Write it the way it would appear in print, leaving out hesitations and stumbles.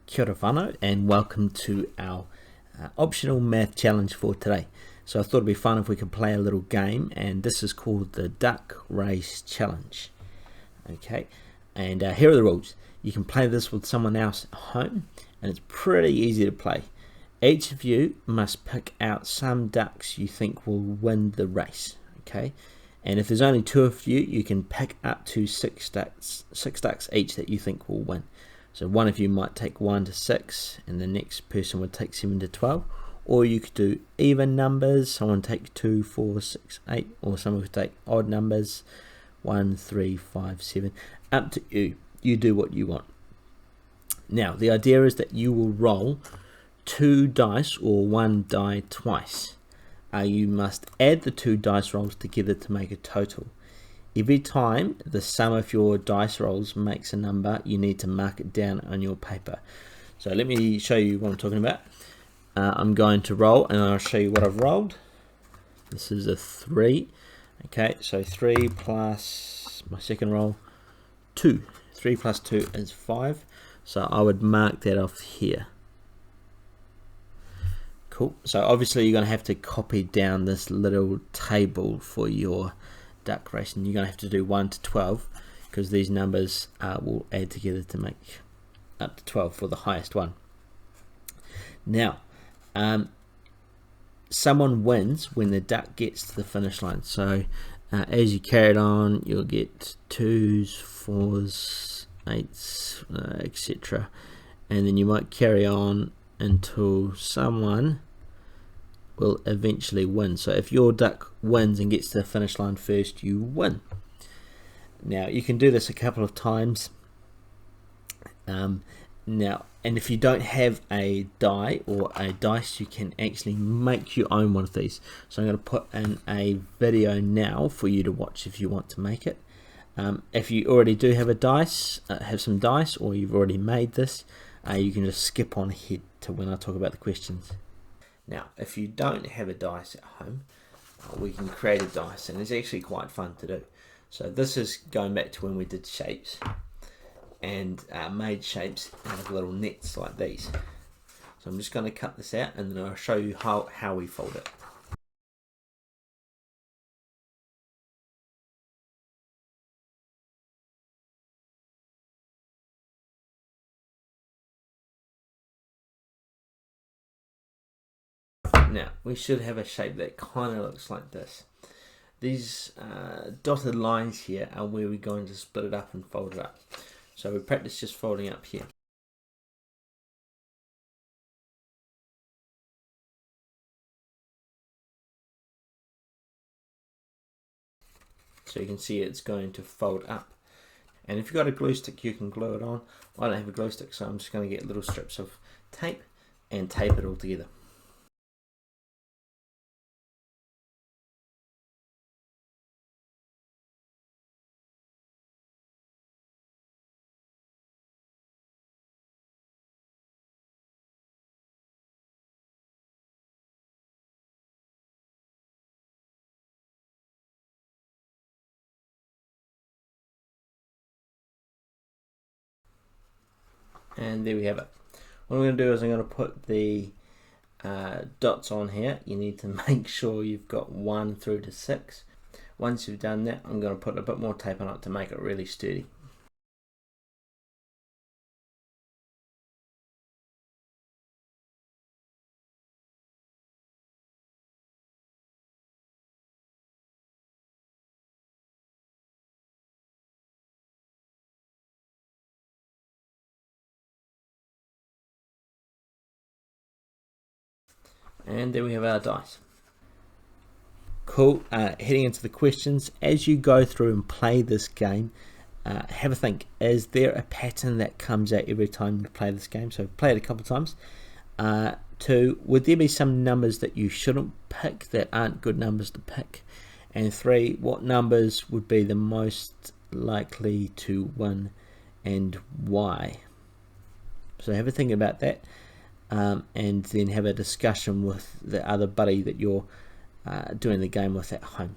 Kia ora whanau and welcome to our optional math challenge for today. So I thought it'd be fun if we could play a little game, and this is called the Duck Race Challenge. Okay, and here are the rules. You can play this with someone else at home, and it's pretty easy to play. Each of you must pick out some ducks you think will win the race. Okay, and if there's only two of you, you can pick up to six ducks each that you think will win. So one of you might take 1 to 6 and the next person would take 7 to 12, or you could do even numbers, someone take 2, 4, 6, 8, or someone could take odd numbers, 1, 3, 5, 7, up to you. You do what you want. Now the idea is that you will roll 2 dice or 1 die twice. You must add the 2 dice rolls together to make a total. Every time the sum of your dice rolls makes a number, you need to mark it down on your paper. So let me show you what I'm talking about. I'm going to roll and I'll show you what I've rolled. This is a 3. Okay, so 3 plus my second roll, 2. 3 plus 2 is 5. So I would mark that off here. Cool. So obviously you're going to have to copy down this little table for your duck race, and you're going to have to do 1 to 12 because these numbers will add together to make up to 12 for the highest one. Now someone wins when the duck gets to the finish line. So as you carry it on, you'll get 2s, 4s, 8s, etc., and then you might carry on until someone will eventually win. So if your duck wins and gets to the finish line first, you win. Now you can do this a couple of times. And if you don't have a die or a dice, you can actually make your own one of these. So I'm going to put in a video now for you to watch if you want to make it. If you already do have a dice, have some dice, or you've already made this, you can just skip on ahead to when I talk about the questions. Now, if you don't have a dice at home, we can create a dice, and it's actually quite fun to do. So this is going back to when we did shapes and made shapes out of little nets like these. So I'm just going to cut this out and then I'll show you how we fold it. Now we should have a shape that kind of looks like this. These dotted lines here are where we're going to split it up and fold it up. So we practice just folding up here. So you can see it's going to fold up. And if you've got a glue stick, you can glue it on. I don't have a glue stick, so I'm just going to get little strips of tape and tape it all together. And there we have it. What I'm going to do is I'm going to put the dots on here. You need to make sure you've got 1 through to 6. Once you've done that, I'm going to put a bit more tape on it to make it really sturdy. And there we have our dice. Cool. Heading into the questions, as you go through and play this game, have a think. Is there a pattern that comes out every time you play this game? So play it a couple of times. 2, would there be some numbers that you shouldn't pick that aren't good numbers to pick? And 3, what numbers would be the most likely to win and why? So have a think about that. And then have a discussion with the other buddy that you're doing the game with at home.